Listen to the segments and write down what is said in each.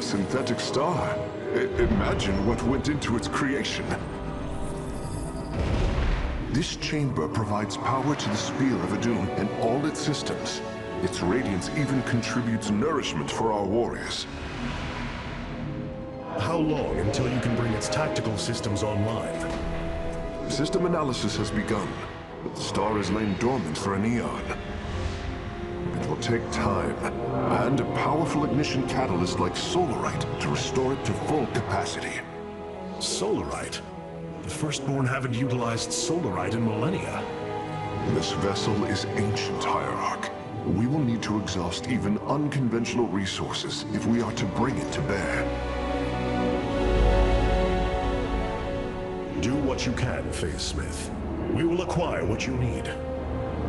A synthetic star. Imagine what went into its creation. This chamber provides power to the Spear of Adun and all its systems. Its radiance even contributes nourishment for our warriors. How long until you can bring its tactical systems online? System analysis has begun, but the star has lain dormant for an eon. It will take time, and a powerful ignition catalyst like Solarite to restore it to full capacity. Solarite? The Firstborn haven't utilized Solarite in millennia. This vessel is ancient, Hierarch. We will need to exhaust even unconventional resources if we are to bring it to bear. Do what you can, Phase Smith. We will acquire what you need.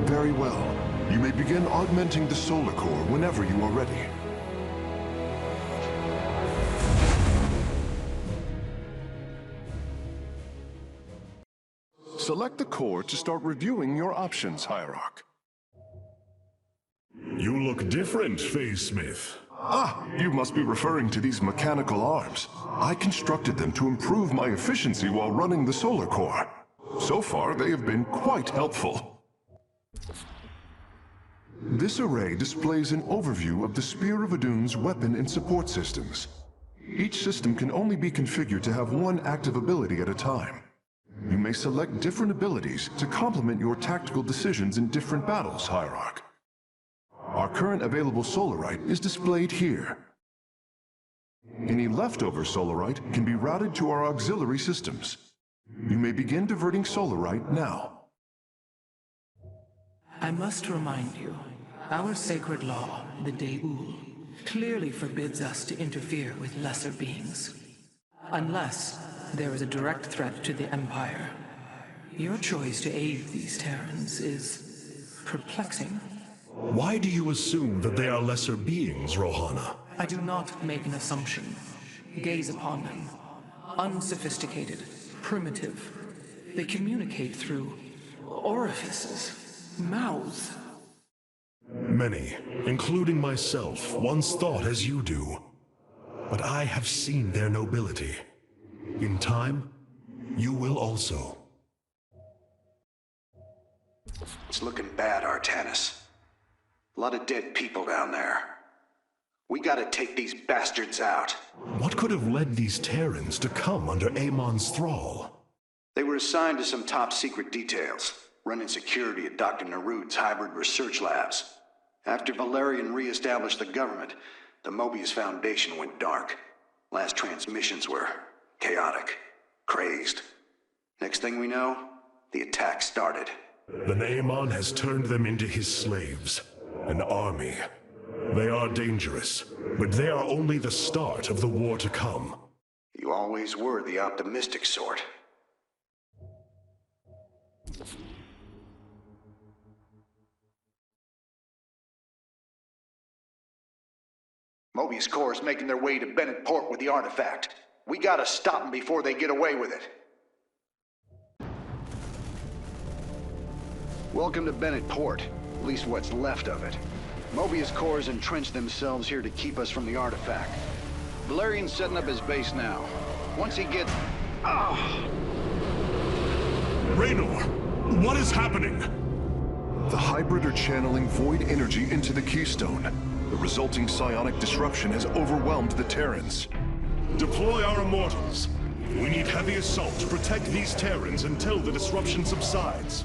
Very well. You may begin augmenting the solar core whenever you are ready. Select the core to start reviewing your options, Hierarch. You look different, Phase Smith. Ah, you must be referring to these mechanical arms. I constructed them to improve my efficiency while running the solar core. So far, they have been quite helpful. This array displays an overview of the Spear of Adun's weapon and support systems. Each system can only be configured to have one active ability at a time. You may select different abilities to complement your tactical decisions in different battles, Hierarch. Our current available Solarite is displayed here. Any leftover Solarite can be routed to our auxiliary systems. You may begin diverting Solarite now. I must remind you, our sacred law, the De'ul, clearly forbids us to interfere with lesser beings. Unless there is a direct threat to the Empire. Your choice to aid these Terrans is perplexing. Why do you assume that they are lesser beings, Rohana? I do not make an assumption. Gaze upon them. Unsophisticated, primitive. They communicate through orifices, mouths. Many, including myself, once thought as you do. But I have seen their nobility. In time, you will also. It's looking bad, Artanis. A lot of dead people down there. We gotta take these bastards out. What could have led these Terrans to come under Amon's thrall? They were assigned to some top-secret details, running security at Dr. Nerud's hybrid research labs. After Valerian re-established the government, the Mobius Foundation went dark. Last transmissions were chaotic, crazed. Next thing we know, the attack started. Then Amon has turned them into his slaves. An army. They are dangerous, but they are only the start of the war to come. You always were the optimistic sort. Mobius Corps is making their way to Bennett Port with the artifact. We gotta stop them before they get away with it. Welcome to Bennett Port. At least what's left of it. Mobius Corps has entrenched themselves here to keep us from the artifact. Valerian's setting up his base now. Once he gets... Raynor! What is happening? The hybrid are channeling void energy into the Keystone. The resulting psionic disruption has overwhelmed the Terrans. Deploy our immortals. We need heavy assault to protect these Terrans until the disruption subsides.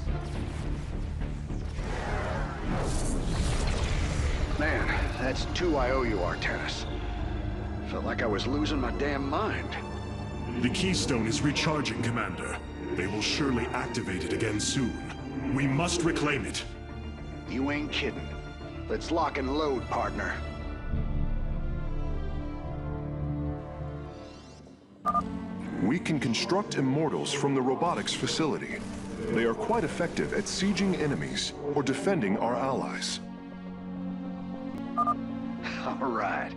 Man, that's 2 I owe you, Artanis. Felt like I was losing my damn mind. The Keystone is recharging, Commander. They will surely activate it again soon. We must reclaim it. You ain't kidding. Let's lock and load, partner. We can construct immortals from the robotics facility. They are quite effective at sieging enemies or defending our allies. All right.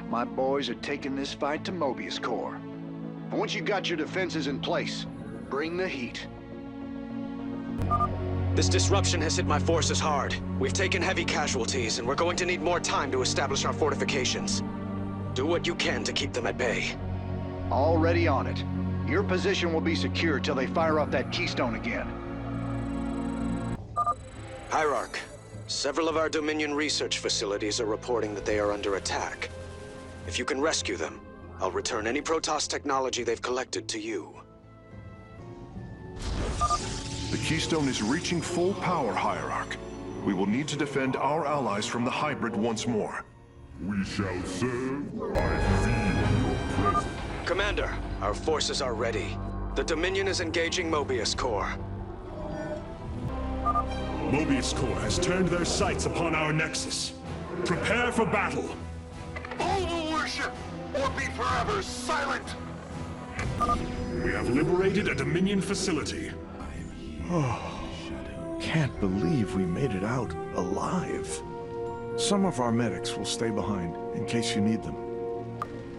My boys are taking this fight to Mobius Corps. And once you got your defenses in place, bring the heat. This disruption has hit my forces hard. We've taken heavy casualties, and we're going to need more time to establish our fortifications. Do what you can to keep them at bay. Already on it. Your position will be secure till they fire off that keystone again. Hierarch, several of our Dominion research facilities are reporting that they are under attack. If you can rescue them, I'll return any Protoss technology they've collected to you. The keystone is reaching full power, Hierarch. We will need to defend our allies from the hybrid once more. We shall serve. I feel your presence. Commander, our forces are ready. The Dominion is engaging Mobius Corps. Mobius Corps has turned their sights upon our nexus. Prepare for battle. All will worship, or be forever silent! We have liberated a Dominion facility. Can't believe we made it out alive. Some of our medics will stay behind in case you need them.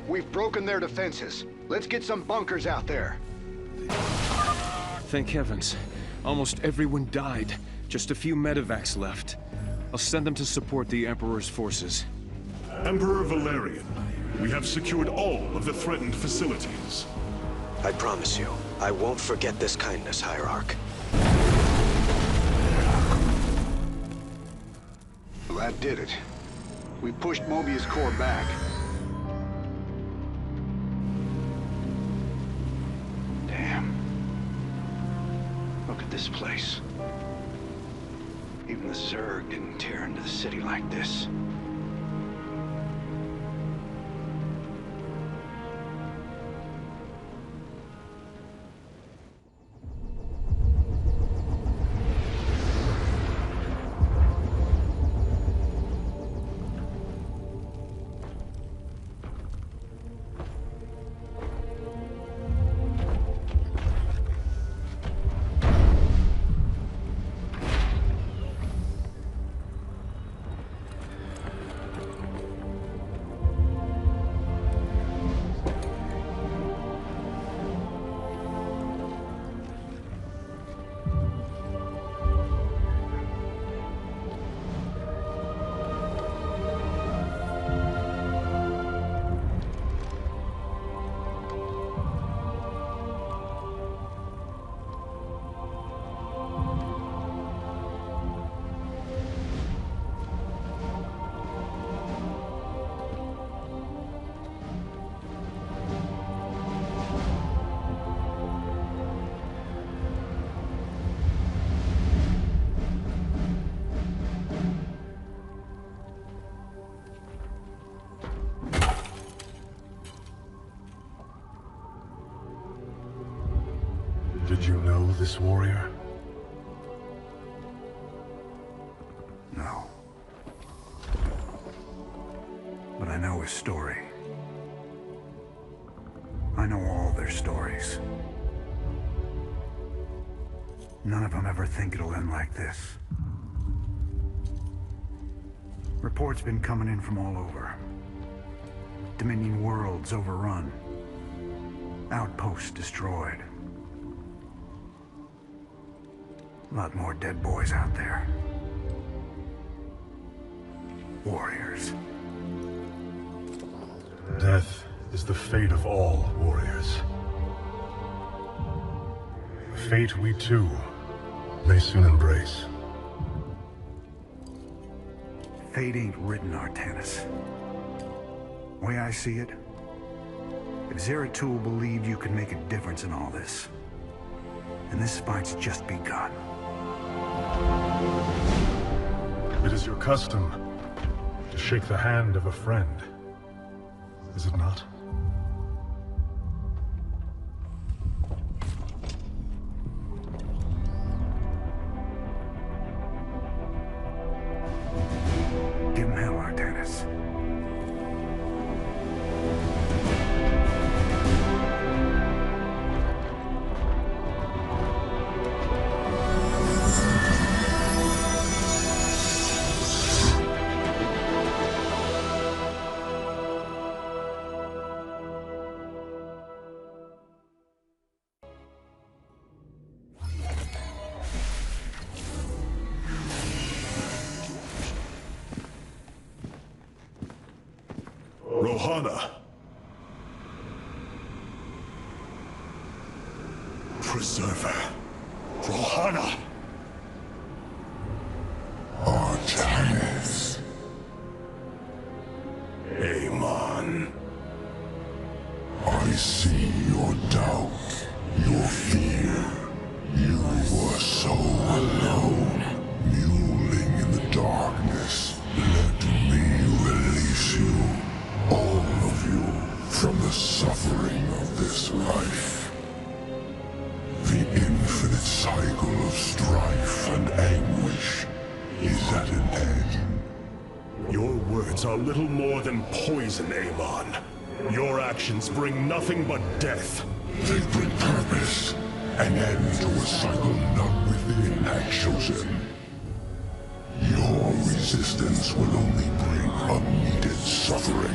We've broken their defenses. Let's get some bunkers out there. Thank heavens. Almost everyone died. Just a few medevacs left. I'll send them to support the Emperor's forces. Emperor Valerian, we have secured all of the threatened facilities. I promise you, I won't forget this kindness, Hierarch. Well, that did it. We pushed Mobius Corps back. Damn. Look at this place. Even the Zerg didn't tear into the city like this. Did you know this warrior? No. But I know his story. I know all their stories. None of them ever think it'll end like this. Reports been coming in from all over. Dominion worlds overrun. Outposts destroyed. A lot more dead boys out there. Warriors. Death is the fate of all warriors. A fate we too may soon embrace. Fate ain't written, Artanis. Way I see it, if Zeratul believed you could make a difference in all this, then this fight's just begun. It is your custom to shake the hand of a friend, is it not? Give him hell, Artanis. Rohana. Preserver. Rohana. Artanis. Amon. I see your doubt, your fear. You were so alone, mewling in the darkness. Let me release you, all of you, from the suffering of this life. The infinite cycle of strife and anguish is at an end. Your words are little more than poison, Amon. Your actions bring nothing but death. They bring purpose, an end to a cycle none within had chosen. Your resistance will only bring unneeded suffering.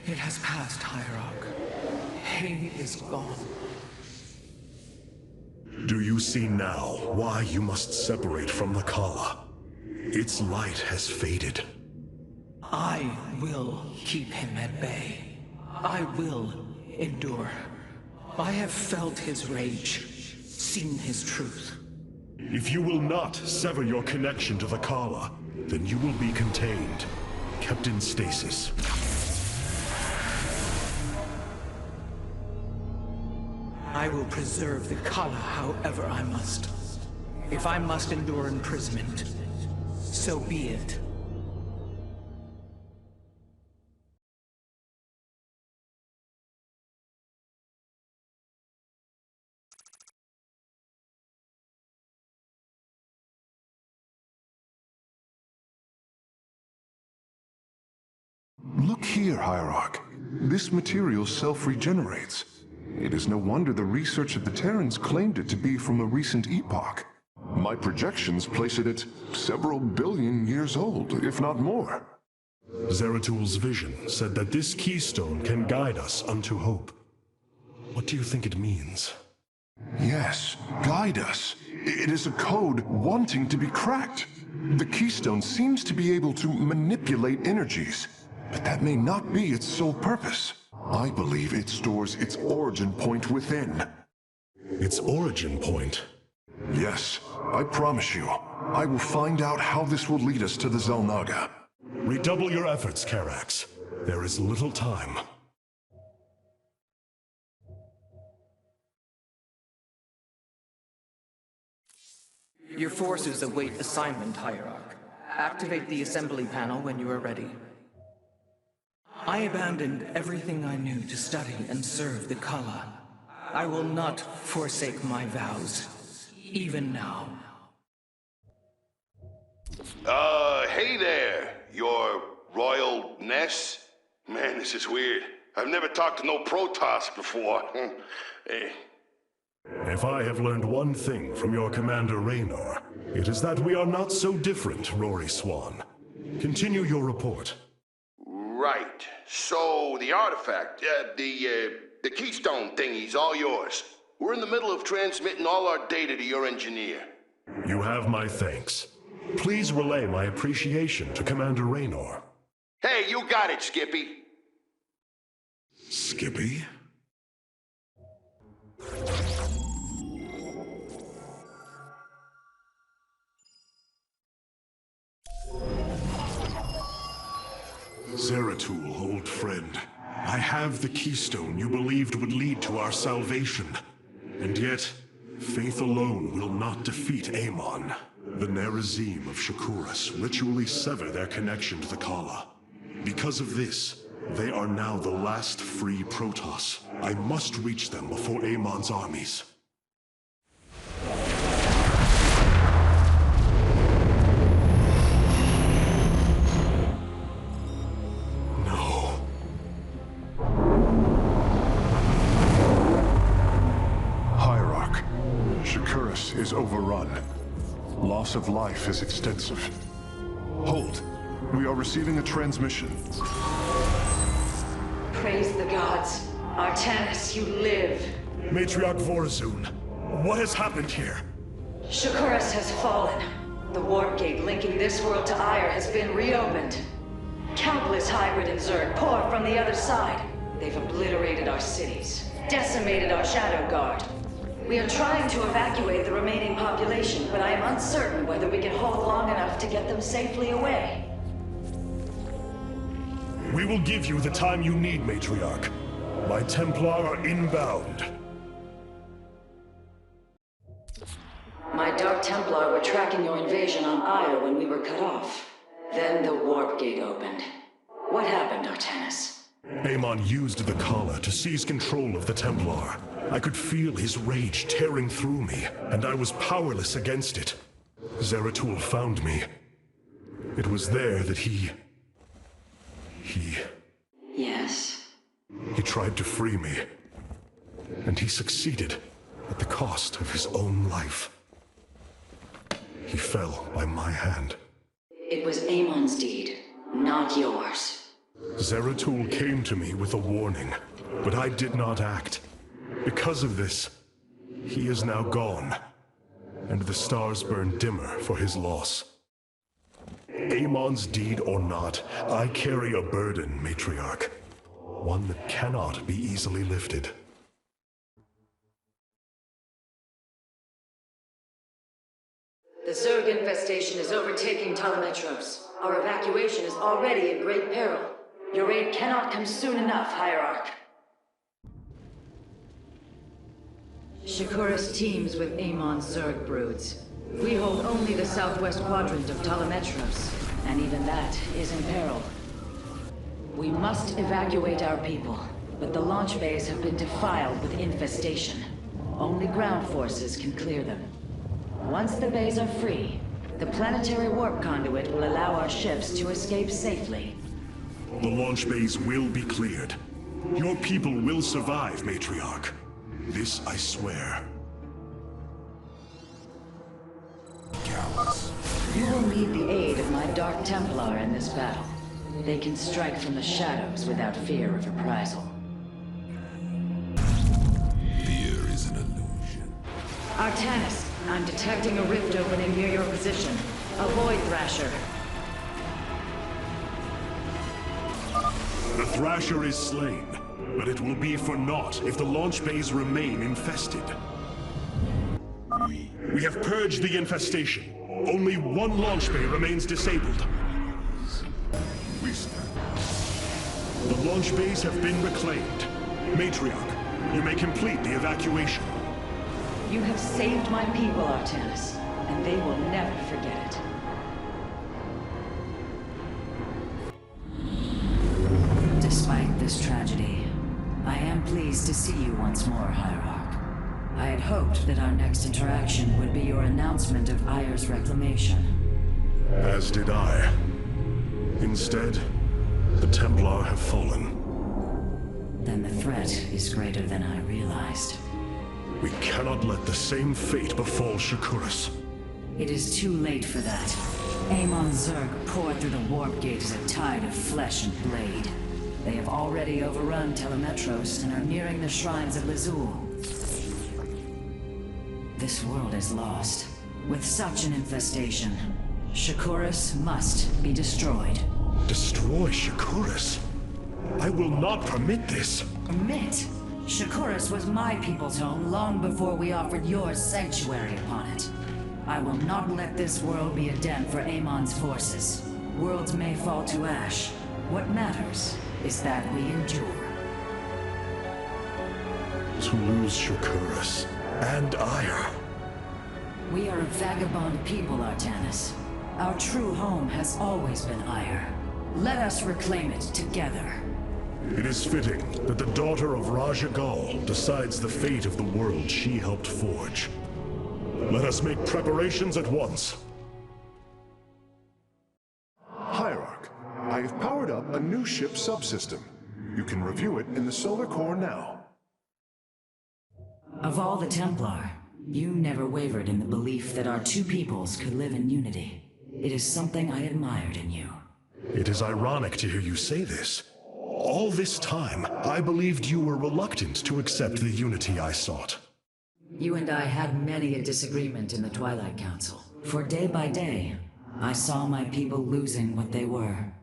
It has passed, Hierarch. He is gone. Do you see now why you must separate from the Khala? Its light has faded. I will keep him at bay. I will endure. I have felt his rage, seen his truth. If you will not sever your connection to the Khala, then you will be contained, kept in stasis. I will preserve the Khala however I must. If I must endure imprisonment, so be it. Look here, Hierarch. This material self-regenerates. It is no wonder the research of the Terrans claimed it to be from a recent epoch. My projections place it at several billion years old, if not more. Zeratul vision said that this keystone can guide us unto hope. What do you think it means? Yes, guide us. It is a code wanting to be cracked. The keystone seems to be able to manipulate energies, but that may not be its sole purpose. I believe it stores its origin point within. Its origin point? Yes, I promise you. I will find out how this will lead us to the Xel'Naga. Redouble your efforts, Karax. There is little time. Your forces await assignment, Hierarch. Activate the assembly panel when you are ready. I abandoned everything I knew to study and serve the Khala. I will not forsake my vows, even now. Hey there, your royalness. Man, this is weird. I've never talked to no Protoss before. Hey. If I have learned one thing from your commander Raynor, it is that we are not so different, Rory Swan. Continue your report. Right. So, the artifact, the keystone thingy's all yours. We're in the middle of transmitting all our data to your engineer. You have my thanks. Please relay my appreciation to Commander Raynor. Hey, you got it, Skippy. Skippy? Zeratul, old friend. I have the keystone you believed would lead to our salvation. And yet, faith alone will not defeat Amon. The Nerazim of Shakuras ritually sever their connection to the Khala. Because of this, they are now the last free Protoss. I must reach them before Amon's armies. Is overrun. Loss of life is extensive. Hold. We are receiving a transmission. Praise the gods. Artanis, you live. Matriarch Vorazun, what has happened here? Shakuras has fallen. The warp gate linking this world to Ire has been reopened. Countless hybrid and Zerg pour from the other side. They've obliterated our cities, decimated our Shadow Guard. We are trying to evacuate the remaining population, but I am uncertain whether we can hold long enough to get them safely away. We will give you the time you need, Matriarch. My Templar are inbound. My Dark Templar were tracking your invasion on Ire when we were cut off. Then the warp gate opened. What happened, Artanis? Amon used the collar to seize control of the Templar. I could feel his rage tearing through me, and I was powerless against it. Zeratul found me. It was there that he... Yes? He tried to free me. And he succeeded at the cost of his own life. He fell by my hand. It was Amon's deed, not yours. Zeratul came to me with a warning, but I did not act. Because of this, he is now gone, and the stars burn dimmer for his loss. Amon's deed or not, I carry a burden, Matriarch. One that cannot be easily lifted. The Zerg infestation is overtaking Telemetros. Our evacuation is already in great peril. Your aid cannot come soon enough, Hierarch. Shakuras teams with Amon's Zerg broods. We hold only the southwest quadrant of Telemetros, and even that is in peril. We must evacuate our people, but the launch bays have been defiled with infestation. Only ground forces can clear them. Once the bays are free, the planetary warp conduit will allow our ships to escape safely. The launch bays will be cleared. Your people will survive, Matriarch. This I swear. You will need the aid of my Dark Templar in this battle. They can strike from the shadows without fear of reprisal. Fear is an illusion. Artanis, I'm detecting a rift opening near your position. Avoid Thrasher. The Thrasher is slain, but it will be for naught if the launch bays remain infested. We have purged the infestation. Only one launch bay remains disabled. The launch bays have been reclaimed. Matriarch, you may complete the evacuation. You have saved my people, Artanis, and they will never forget it. Despite this tragedy, I am pleased to see you once more, Hierarch. I had hoped that our next interaction would be your announcement of Ire's reclamation. As did I. Instead, the Templar have fallen. Then the threat is greater than I realized. We cannot let the same fate befall Shakuras. It is too late for that. Amon Zerg poured through the warp gate as a tide of flesh and blade. They have already overrun Telemetros and are nearing the shrines of Lazul. This world is lost. With such an infestation, Shakuras must be destroyed. Destroy Shakuras? I will not permit this. Permit? Shakuras was my people's home long before we offered yours sanctuary upon it. I will not let this world be a den for Amon's forces. Worlds may fall to ash. What matters is that we endure. To lose Shakuras and Ire. We are a vagabond people, Artanis. Our true home has always been Ire. Let us reclaim it together. It is fitting that the daughter of Raja Gal decides the fate of the world she helped forge. Let us make preparations at once. Hierarch, I have powered up a new ship subsystem. You can review it in the solar core now. Of all the Templar, You never wavered in the belief that our two peoples could live in unity. It is something I admired in you. It is ironic to hear you say this. All this time, I believed you were reluctant to accept the unity I sought. You and I had many a disagreement in the Twilight Council. For day by day, I saw my people losing what they were.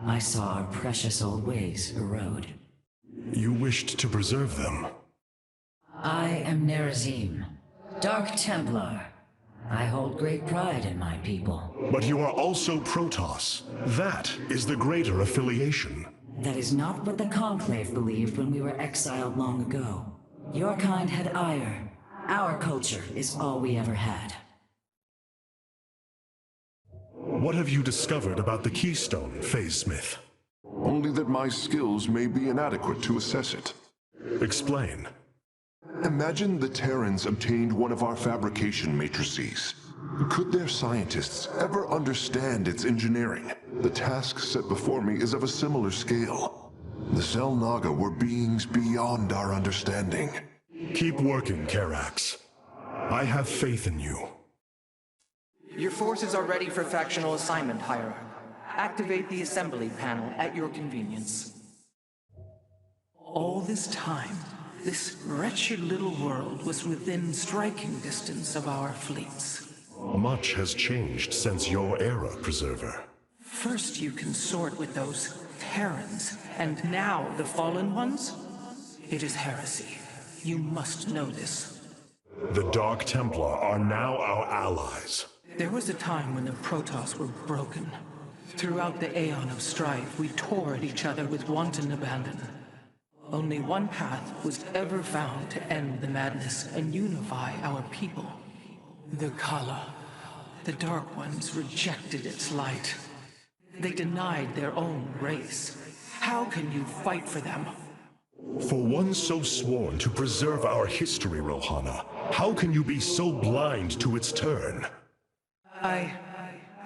I saw our precious old ways erode. You wished to preserve them. I am Nerazim, Dark Templar. I hold great pride in my people. But you are also Protoss. That is the greater affiliation. That is not what the Conclave believed when we were exiled long ago. Your kind had ire. Our culture is all we ever had. What have you discovered about the Keystone, Phase Smith? Only that my skills may be inadequate to assess it. Explain. Imagine the Terrans obtained one of our fabrication matrices. Could their scientists ever understand its engineering? The task set before me is of a similar scale. The Xel'Naga were beings beyond our understanding. Keep working, Karax. I have faith in you. Your forces are ready for factional assignment, Hierarch. Activate the assembly panel at your convenience. All this time, this wretched little world was within striking distance of our fleets. Much has changed since your era, Preserver. First you consort with those Terrans, and now the Fallen Ones? It is heresy. You must know this. The Dark Templar are now our allies. There was a time when the Protoss were broken. Throughout the aeon of strife, we tore at each other with wanton abandon. Only one path was ever found to end the madness and unify our people. The Khala. The Dark Ones rejected its light. They denied their own race. How can you fight for them? For one so sworn to preserve our history, Rohana, how can you be so blind to its turn?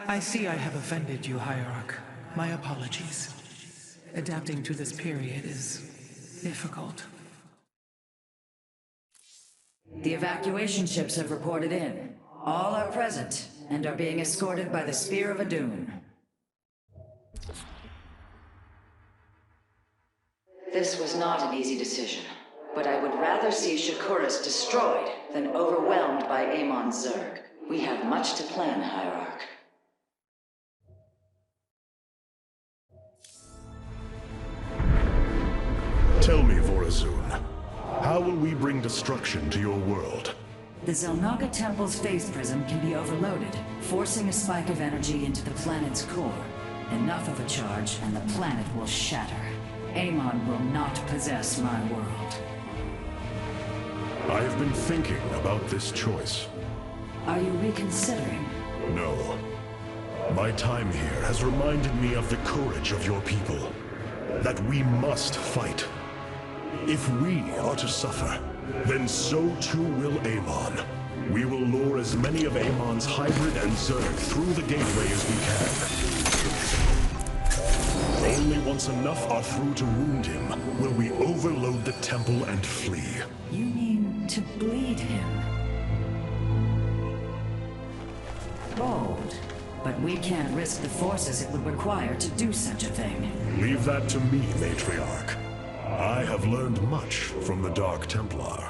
I see I have offended you, Hierarch. My apologies. Adapting to this period is difficult. The evacuation ships have reported in. All are present and are being escorted by the Spear of Adun. This was not an easy decision, but I would rather see Shakuras destroyed than overwhelmed by Amon's Zerg. We have much to plan, Hierarch. Tell me, Vorazun, how will we bring destruction to your world? The Xel'Naga Temple's phase prism can be overloaded, forcing a spike of energy into the planet's core. Enough of a charge, and the planet will shatter. Amon will not possess my world. I have been thinking about this choice. Are you reconsidering? No. My time here has reminded me of the courage of your people. That we must fight. If we are to suffer, then so too will Amon. We will lure as many of Amon's hybrid and Zerg through the gateway as we can. Only once enough are through to wound him will we overload the temple and flee. You mean to bleed him? Bold. But we can't risk the forces it would require to do such a thing. Leave that to me, Matriarch. I have learned much from the Dark Templar.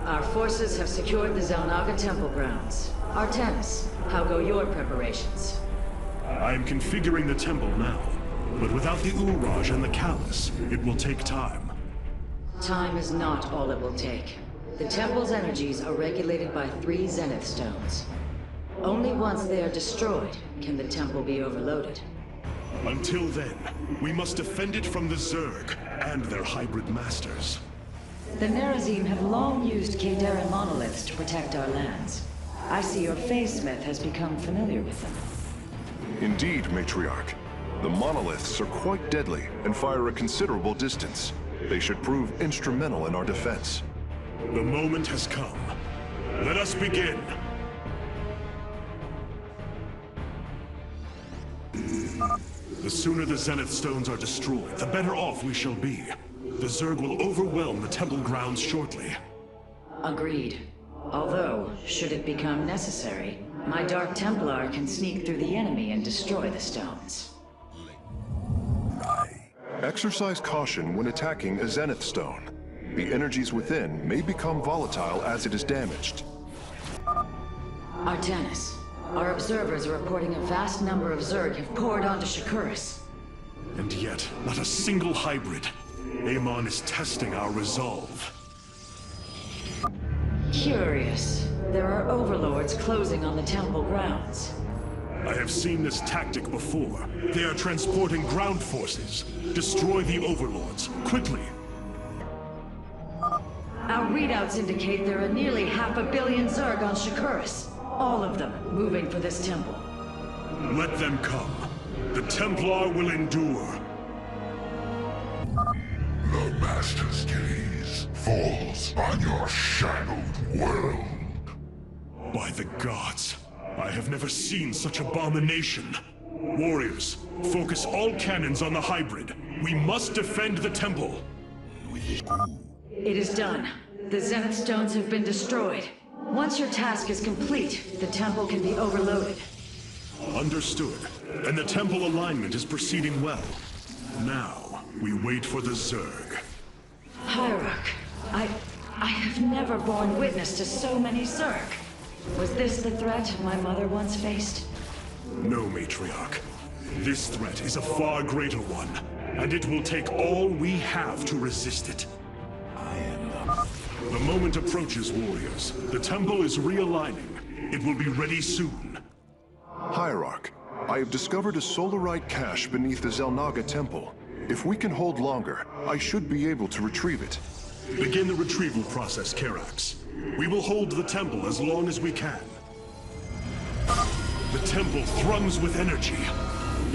Our forces have secured the Xel'Naga temple grounds. Artanis, how go your preparations? I am configuring the temple now, but without the Uraj and the Callus, it will take time. Time is not all it will take. The temple's energies are regulated by 3 Zenith stones. Only once they are destroyed can the temple be overloaded. Until then, we must defend it from the Zerg and their hybrid masters. The Nerazim have long used Kadaran monoliths to protect our lands. I see your Phasesmith has become familiar with them. Indeed, Matriarch. The monoliths are quite deadly and fire a considerable distance. They should prove instrumental in our defense. The moment has come. Let us begin! The The sooner the Zenith Stones are destroyed, the better off we shall be. The Zerg will overwhelm the temple grounds shortly. Agreed. Although, should it become necessary, my Dark Templar can sneak through the enemy and destroy the stones. Exercise caution when attacking a Zenith Stone. The energies within may become volatile as it is damaged. Artanis, our observers are reporting a vast number of Zerg have poured onto Shakuris. And yet, not a single hybrid. Amon is testing our resolve. Curious. There are overlords closing on the temple grounds. I have seen this tactic before. They are transporting ground forces. Destroy the overlords, quickly. Our readouts indicate there are nearly 500 million Zerg on Shakuris. All of them moving for this temple. Let them come. The Templar will endure. The Master's gaze falls on your shadowed world. By the gods, I have never seen such abomination. Warriors, focus all cannons on the hybrid. We must defend the temple. It is done. The Zenith Stones have been destroyed. Once your task is complete, the temple can be overloaded. Understood. And the temple alignment is proceeding well. Now, we wait for the Zerg. Hierarch, I have never borne witness to so many Zerg. Was this the threat my mother once faced? No, Matriarch. This threat is a far greater one, and it will take all we have to resist it. The moment approaches, warriors. The temple is realigning. It will be ready soon. Hierarch, I have discovered a solarite cache beneath the Xel'Naga temple. If we can hold longer, I should be able to retrieve it. Begin the retrieval process, Karax. We will hold the temple as long as we can. The temple thrums with energy.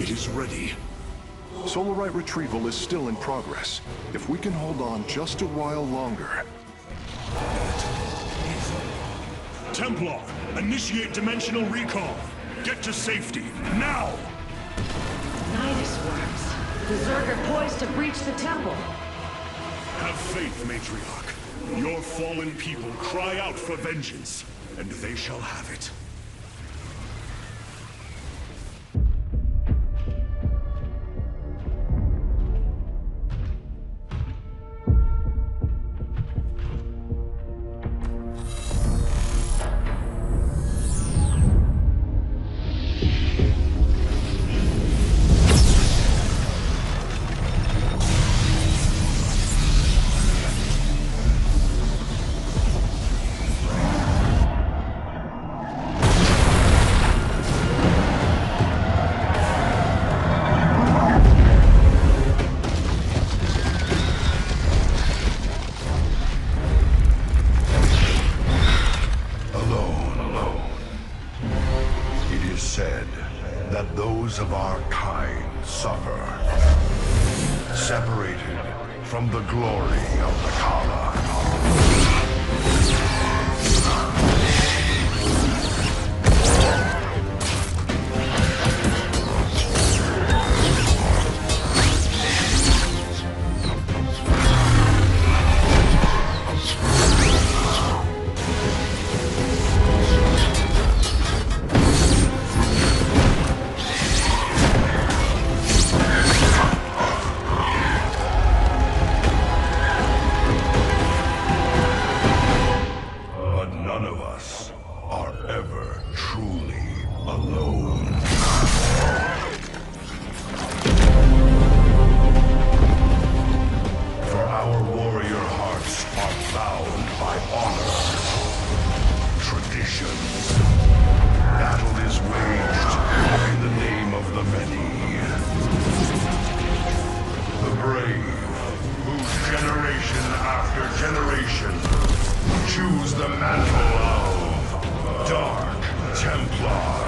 It is ready. Solarite retrieval is still in progress. If we can hold on just a while longer. Templar, initiate dimensional recall. Get to safety, now! Nidus worms. The Zerg are poised to breach the temple. Have faith, Matriarch. Your fallen people cry out for vengeance, and they shall have it. Of our kind suffer, separated from the glory of the Khala. Choose the mantle of Dark Templar.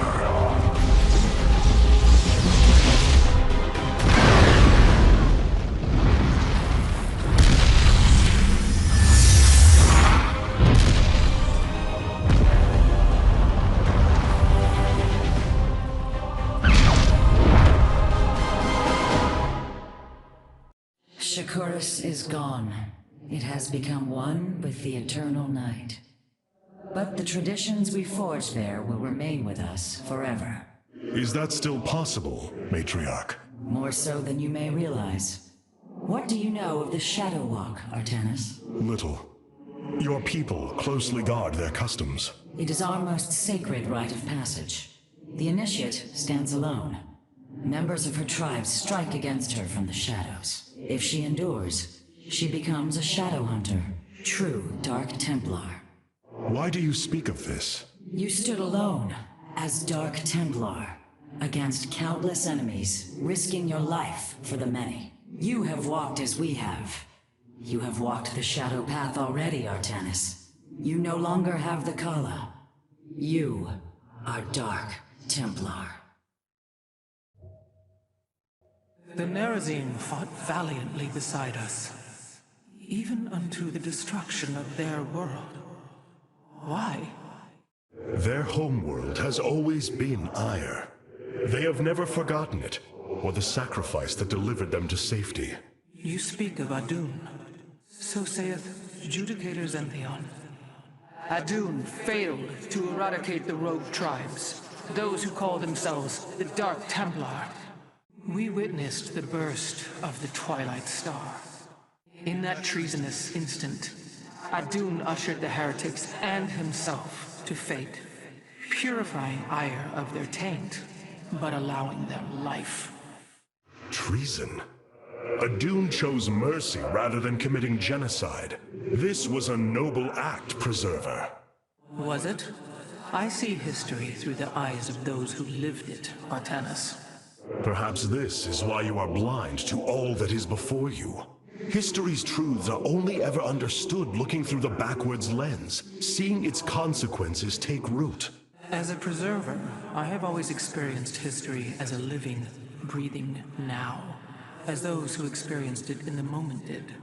Shakuris is gone. It has become one with the eternal night. But the traditions we forged there will remain with us forever. Is that still possible, Matriarch? More so than you may realize. What do you know of the Shadow Walk, Artanis? Little. Your people closely guard their customs. It is our most sacred rite of passage. The initiate stands alone. Members of her tribe strike against her from the shadows. If she endures, she becomes a shadow hunter, true Dark Templar. Why do you speak of this? You stood alone, as Dark Templar, against countless enemies, risking your life for the many. You have walked as we have. You have walked the shadow path already, Artanis. You no longer have the Khala. You are Dark Templar. The Nerazim fought valiantly beside us, even unto the destruction of their world. Why? Their homeworld has always been Ire. They have never forgotten it, or the sacrifice that delivered them to safety. You speak of Adun. So saith Judicator Xentheon. Adun failed to eradicate the rogue tribes, those who call themselves the Dark Templar. We witnessed the burst of the Twilight Star. In that treasonous instant, Adun ushered the heretics and himself to fate, purifying Ire of their taint, but allowing them life. Treason? Adun chose mercy rather than committing genocide. This was a noble act, Preserver. Was it? I see history through the eyes of those who lived it, Artanis. Perhaps this is why you are blind to all that is before you. History's truths are only ever understood looking through the backwards lens, seeing its consequences take root. As a preserver, I have always experienced history as a living, breathing now, as those who experienced it in the moment did.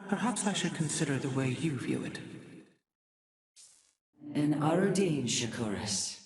Perhaps I should consider the way you view it. An Arudin, Shakuris.